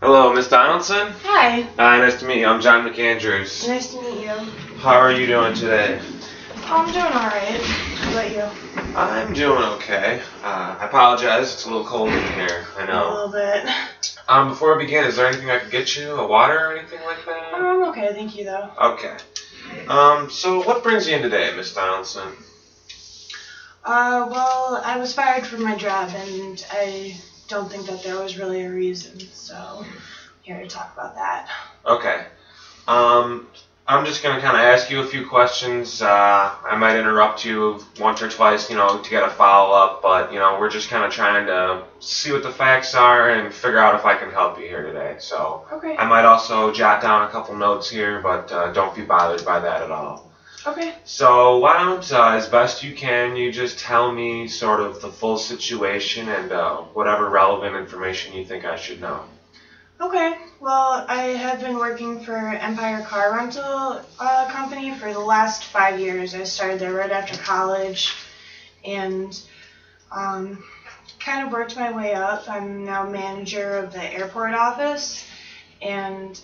Hello, Miss Donaldson. Hi. Hi, nice to meet you. I'm John McAndrews. Nice to meet you. How are you doing today? Oh, I'm doing alright. How about you? I'm doing okay. I apologize. It's a little cold in here. I A know. little bit. Before we begin, is there anything I could get you? A water or anything like that? I'm okay, thank you though. Okay. So what brings you in today, Miss Donaldson? Well, I was fired from my job and I don't think that there was really a reason, so I'm here to talk about that. Okay. I'm just going to kind of ask you a few questions. I might interrupt you once or twice, to get a follow-up, but, we're just kind of trying to see what the facts are and figure out if I can help you here today. So Okay. I might also jot down a couple notes here, but don't be bothered by that at all. Okay. So why don't, as best you can, you just tell me sort of the full situation and whatever relevant information you think I should know. Okay. Well, I have been working for Empire Car Rental Company for the last 5 years. I started there right after college and kind of worked my way up. I'm now manager of the airport office, and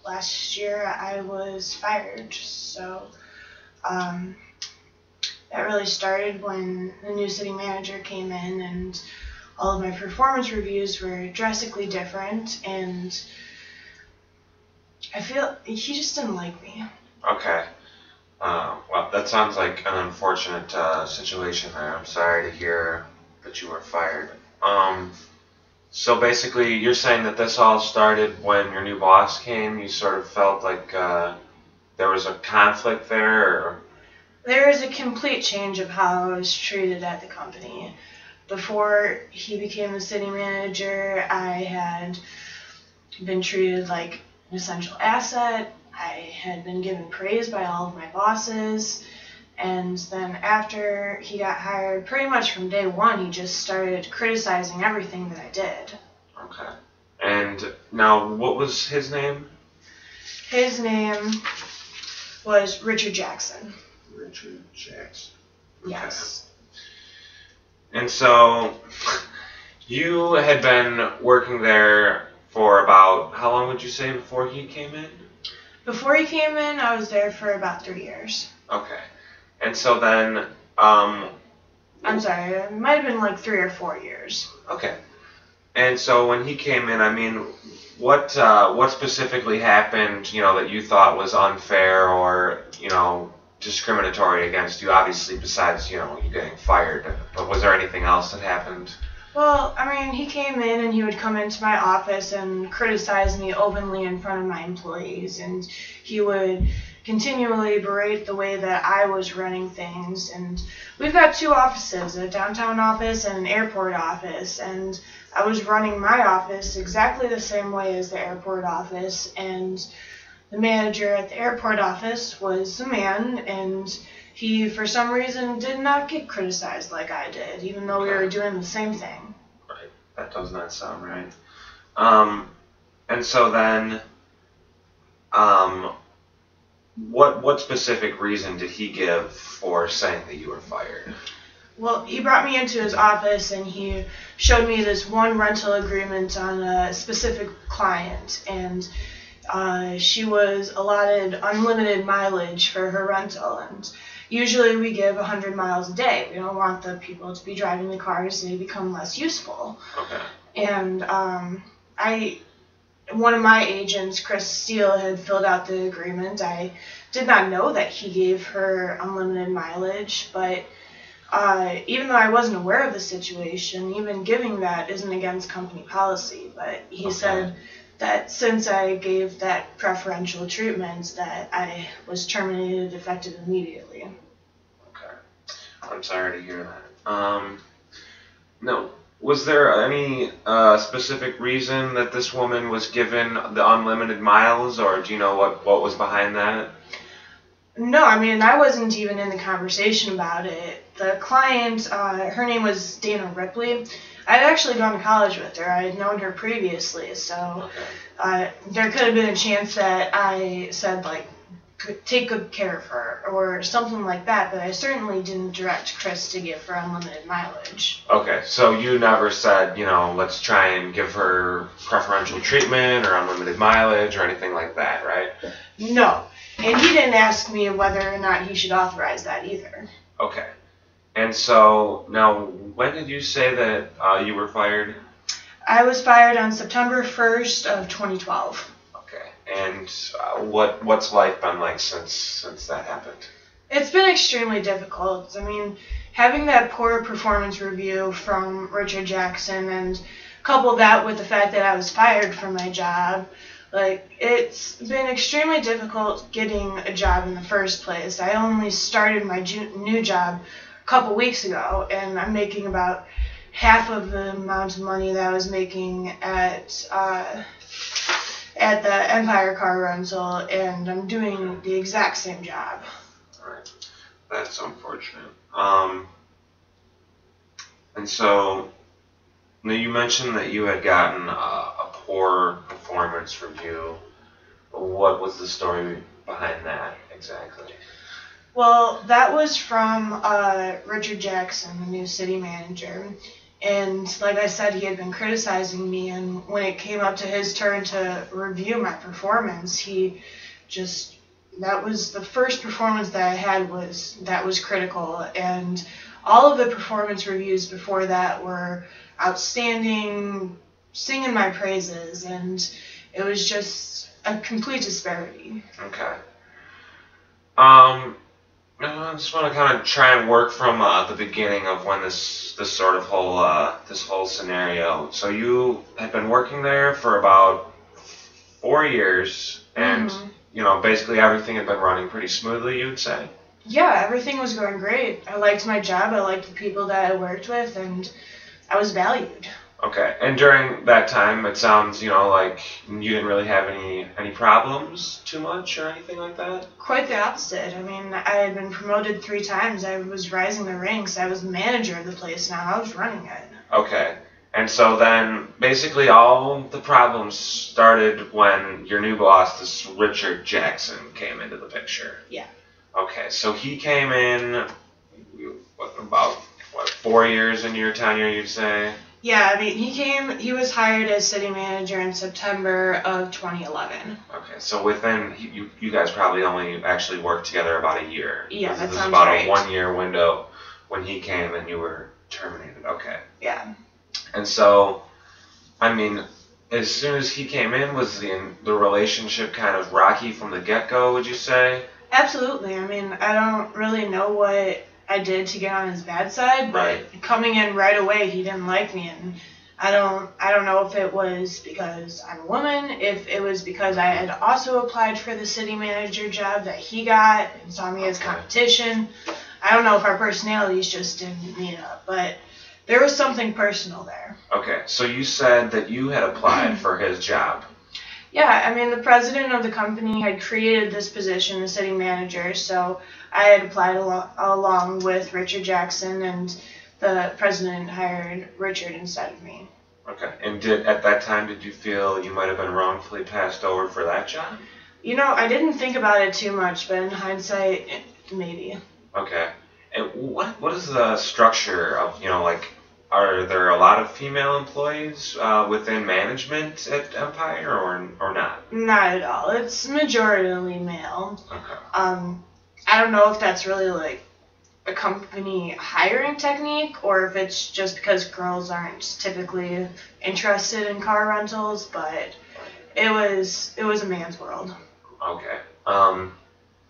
last year I was fired. So that really started when the new city manager came in, and all of my performance reviews were drastically different, and I feel he just didn't like me. Okay. Well, that sounds like an unfortunate situation there. I'm sorry to hear that you were fired. So basically, you're saying that this all started when your new boss came? You sort of felt like there was a conflict there? Or? There is a complete change of how I was treated at the company. Before he became the city manager, I had been treated like an essential asset. I had been given praise by all of my bosses. And then after he got hired, pretty much from day one, he just started criticizing everything that I did. Okay. And now, what was his name? His name was Richard Jackson. Richard Jackson. Okay. Yes. And so, you had been working there for about, how long would you say before he came in? Before he came in, I was there for about 3 years. Okay. And so then, I'm sorry, it might have been like 3 or 4 years. Okay. And so when he came in, I mean, what specifically happened, that you thought was unfair or, discriminatory against you? Obviously, besides, you getting fired. But was there anything else that happened? Well, I mean, he came in and he would come into my office and criticize me openly in front of my employees, and he would continually berate the way that I was running things. And we've got 2 offices, a downtown office and an airport office, and I was running my office exactly the same way as the airport office, and the manager at the airport office was a man, and he, for some reason, did not get criticized like I did, even though we were doing the same thing. Right. That does not sound right. And so then, what specific reason did he give for saying that you were fired? Well, he brought me into his office and he showed me this one rental agreement on a specific client, and she was allotted unlimited mileage for her rental, and usually we give 100 miles a day. We don't want the people to be driving the cars, they become less useful. Okay. And one of my agents, Chris Steele, had filled out the agreement. I did not know that he gave her unlimited mileage, but even though I wasn't aware of the situation, even giving that isn't against company policy. But he said that since I gave that preferential treatment, that I was terminated effective immediately. Okay. I'm sorry to hear that. No. Was there any specific reason that this woman was given the unlimited miles, or do you know what was behind that? No, I mean, I wasn't even in the conversation about it. The client, her name was Dana Ripley. I had actually gone to college with her. I had known her previously, so there could have been a chance that I said, like, take good care of her or something like that, but I certainly didn't direct Chris to give her unlimited mileage. Okay, so you never said, let's try and give her preferential treatment or unlimited mileage or anything like that, right? No, and he didn't ask me whether or not he should authorize that either. Okay, and so now when did you say that you were fired? I was fired on September 1st of 2012. And what's life been like since that happened? It's been extremely difficult. I mean, having that poor performance review from Richard Jackson and couple that with the fact that I was fired from my job, it's been extremely difficult getting a job in the first place. I only started my new job a couple weeks ago, and I'm making about half of the amount of money that I was making at the Empire Car Rental, and I'm doing the exact same job. Alright, that's unfortunate. And so, now you mentioned that you had gotten a poor performance review. What was the story behind that exactly? Well, that was from Richard Jackson, the new city manager. And like I said, he had been criticizing me, and when it came up to his turn to review my performance, that was the first performance that I had that was critical, and all of the performance reviews before that were outstanding, singing my praises, and it was just a complete disparity. Okay. I just want to kind of try and work from the beginning of when this sort of whole scenario. So you had been working there for about 4 years, and basically everything had been running pretty smoothly, you would say? Yeah, everything was going great. I liked my job. I liked the people that I worked with, and I was valued. Okay, and during that time, it sounds, like you didn't really have any problems too much or anything like that? Quite the opposite. I mean, I had been promoted 3 times. I was rising the ranks. I was the manager of the place now. I was running it. Okay, and so then basically all the problems started when your new boss, this Richard Jackson, came into the picture. Yeah. Okay, so he came in, about 4 years into your tenure, you'd say? Yeah, I mean, he was hired as city manager in September of 2011. Okay, so within, you guys probably only actually worked together about a year. Yeah, that sounds about right. a 1-year window when he came and you were terminated. Okay. Yeah. And so, I mean, as soon as he came in, was the relationship kind of rocky from the get-go, would you say? Absolutely. I mean, I don't really know what I did to get on his bad side, but coming in right away, he didn't like me, and I don't know if it was because I'm a woman, if it was because I had also applied for the city manager job that he got and saw me as competition. I don't know if our personalities just didn't meet up, but there was something personal there. Okay, so you said that you had applied for his job. Yeah, I mean, the president of the company had created this position, the city manager, so I had applied along with Richard Jackson, and the president hired Richard instead of me. Okay, and at that time, did you feel you might have been wrongfully passed over for that job? I didn't think about it too much, but in hindsight, maybe. Okay, and what is the structure of, are there a lot of female employees within management at Empire, or not? Not at all. It's majority male. Okay. I don't know if that's really like a company hiring technique or if it's just because girls aren't typically interested in car rentals, but it was a man's world. Okay.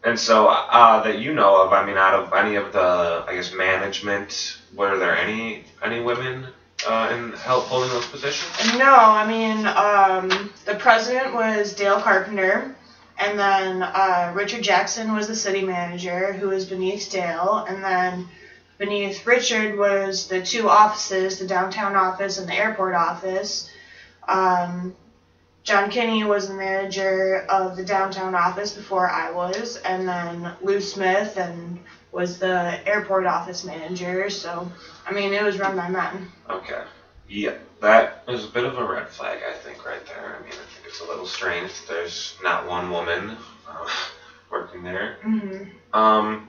And so that you know of, I mean, out of any of the, I guess, management, were there any women in help holding those positions? No, I mean, the president was Dale Carpenter, and then Richard Jackson was the city manager, who was beneath Dale, and then beneath Richard was the 2 offices, the downtown office and the airport office. John Kinney was the manager of the downtown office before I was, and then Lou Smith was the airport office manager, so, I mean, it was run by men. Okay. Yeah, that is a bit of a red flag, I think, right there. I mean, I think it's a little strange that there's not one woman working there. Mm-hmm.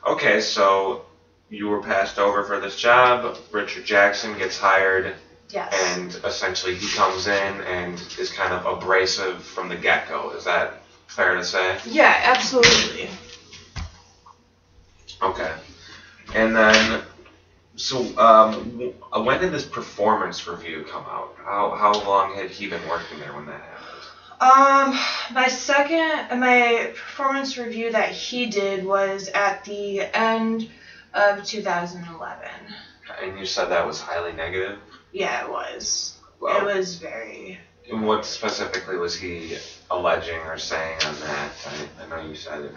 Okay, so you were passed over for this job. Richard Jackson gets hired. Yes. And essentially he comes in and is kind of abrasive from the get-go. Is that fair to say? Yeah, absolutely. Okay. And then, so when did this performance review come out? How long had he been working there when that happened? My performance review that he did was at the end of 2011. And you said that was highly negative? Yeah, it was. Wow. It was very... And what specifically was he alleging or saying on that? I know you said it.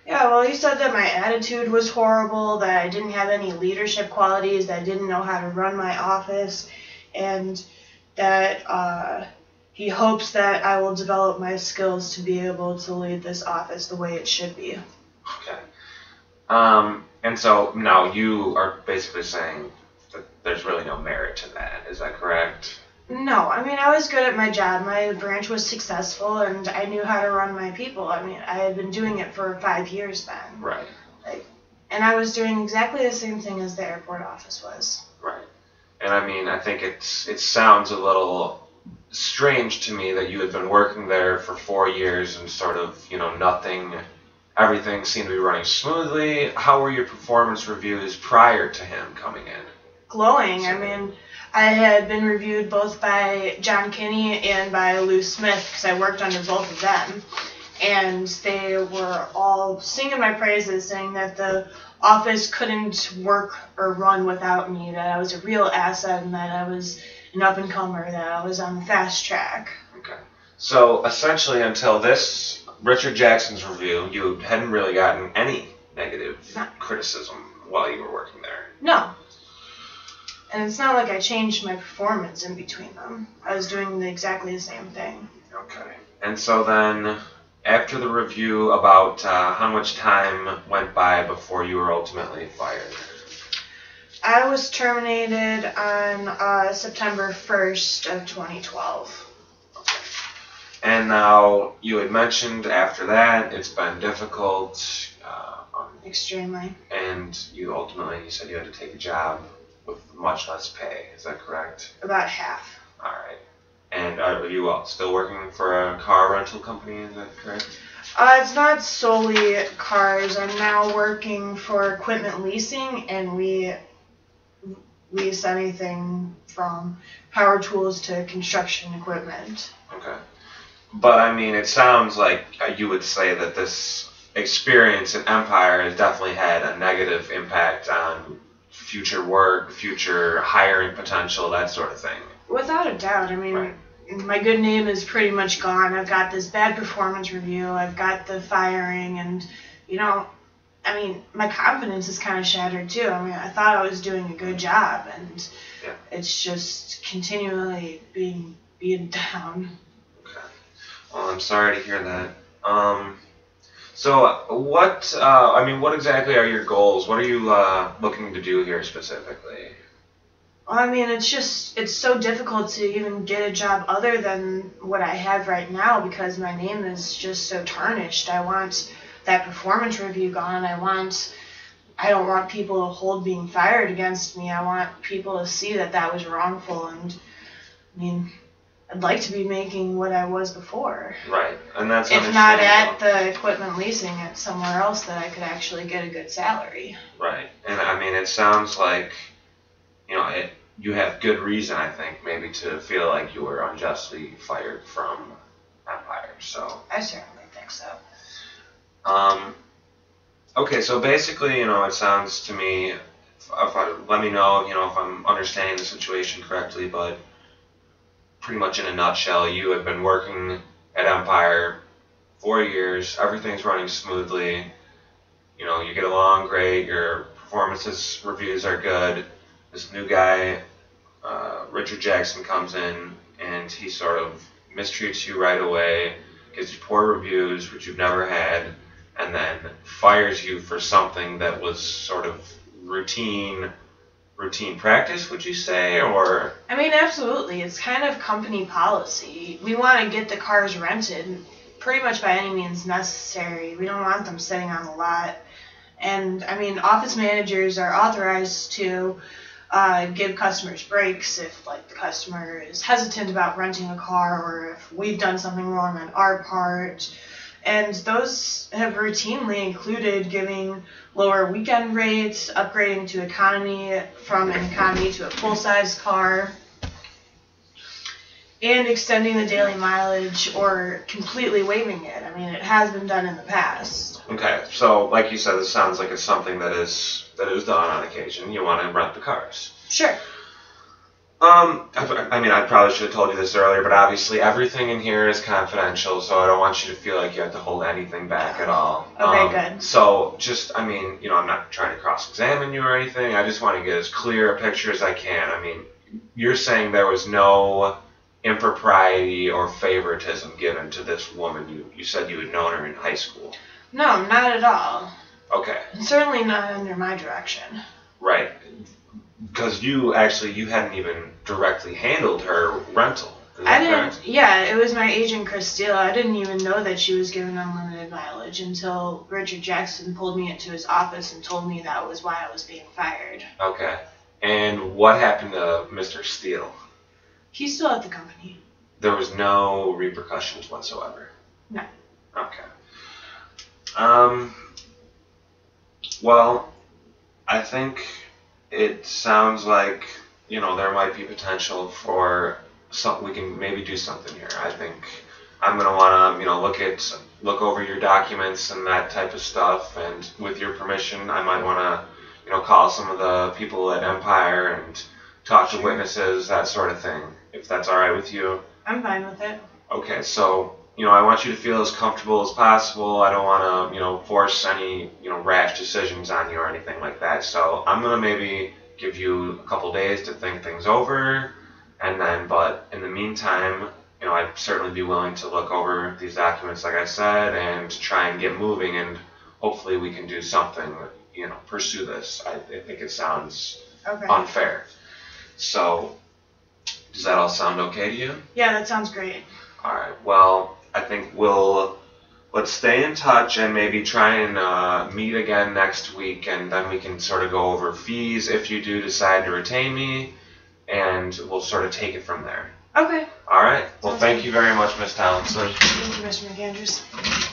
Yeah, well, he said that my attitude was horrible, that I didn't have any leadership qualities, that I didn't know how to run my office, and that he hopes that I will develop my skills to be able to lead this office the way it should be. Okay. And so now you are basically saying that there's really no merit to that. Is that correct? No, I mean, I was good at my job. My branch was successful, and I knew how to run my people. I mean, I had been doing it for 5 years then. Right. And I was doing exactly the same thing as the airport office was. Right. And I mean, I think it sounds a little strange to me that you had been working there for 4 years and sort of, everything seemed to be running smoothly. How were your performance reviews prior to him coming in? Glowing. I mean, I had been reviewed both by John Kinney and by Lou Smith because I worked under both of them. And they were all singing my praises, saying that the office couldn't work or run without me, that I was a real asset and that I was an up-and-comer, that I was on the fast track. Okay. So essentially until this Richard Jackson's review, you hadn't really gotten any negative criticism while you were working there. No. And it's not like I changed my performance in between them. I was doing exactly the same thing. Okay. And so then, after the review, about how much time went by before you were ultimately fired? I was terminated on September 1st of 2012. Okay. And now, you had mentioned after that, it's been difficult. Extremely. And you said you had to take a job with much less pay. Is that correct? About half. All right. And are you still working for a car rental company? Is that correct? It's not solely cars. I'm now working for equipment leasing, and we lease anything from power tools to construction equipment. Okay. But, I mean, it sounds like you would say that this experience in Empire has definitely had a negative impact on future work, future hiring potential, that sort of thing. Without a doubt. I mean, right. My good name is pretty much gone. I've got this bad performance review. I've got the firing, and, my confidence is kind of shattered, too. I mean, I thought I was doing a good job, and It's just continually being down. Okay. Well, I'm sorry to hear that. So what exactly are your goals? What are you looking to do here specifically? Well, I mean, it's so difficult to even get a job other than what I have right now because my name is just so tarnished. I want that performance review gone. I don't want people to hold being fired against me. I want people to see that was wrongful, and I mean, I'd like to be making what I was before. Right, and that's if not at the equipment leasing, at somewhere else that I could actually get a good salary. Right, and I mean, it sounds like you have good reason, I think, maybe to feel like you were unjustly fired from Empire. So I certainly think so. Okay, so basically, it sounds to me, let me know, if I'm understanding the situation correctly, but pretty much in a nutshell, you have been working at Empire 4 years, everything's running smoothly, you get along great, your performances reviews are good. This new guy, Richard Jackson, comes in and he sort of mistreats you right away, gives you poor reviews, which you've never had, and then fires you for something that was sort of routine practice, would you say, or? I mean, absolutely. It's kind of company policy. We want to get the cars rented pretty much by any means necessary. We don't want them sitting on the lot. And, I mean, office managers are authorized to give customers breaks if, like, the customer is hesitant about renting a car or if we've done something wrong on our part. And those have routinely included giving lower weekend rates, upgrading to economy from an economy to a full-size car, and extending the daily mileage or completely waiving it. I mean, it has been done in the past. Okay, so like you said, this sounds like it's something that is done on occasion. You want to rent the cars. Sure. I mean, I probably should have told you this earlier, but obviously everything in here is confidential, so I don't want you to feel like you have to hold anything back at all. Okay, good. So just, I mean, I'm not trying to cross-examine you or anything. I just want to get as clear a picture as I can. I mean, you're saying there was no impropriety or favoritism given to this woman. You said you had known her in high school. No, not at all. Okay. And certainly not under my direction. Right. Because you hadn't even directly handled her rental. Is that correct? Yeah, it was my agent, Chris Steele. I didn't even know that she was given unlimited mileage until Richard Jackson pulled me into his office and told me that was why I was being fired. Okay. And what happened to Mr. Steele? He's still at the company. There was no repercussions whatsoever? No. Okay. Well, I think it sounds like, there might be potential for we can maybe do something here. I think I'm going to want to, look over your documents and that type of stuff, and with your permission, I might want to, call some of the people at Empire and talk to witnesses, that sort of thing, if that's all right with you. I'm fine with it. Okay, so, I want you to feel as comfortable as possible. I don't want to, force any, rash decisions on you or anything like that. So I'm going to maybe give you a couple days to think things over, and then, but in the meantime, I'd certainly be willing to look over these documents, like I said, and try and get moving, and hopefully we can do something, pursue this. I think it sounds unfair. So, does that all sound okay to you? Yeah, that sounds great. All right. Well, I think let's stay in touch and maybe try and meet again next week, and then we can sort of go over fees if you do decide to retain me, and we'll sort of take it from there. Okay. All right. Well, thank you very much, Miss Townsend. Thank you, Mr. McAndrews.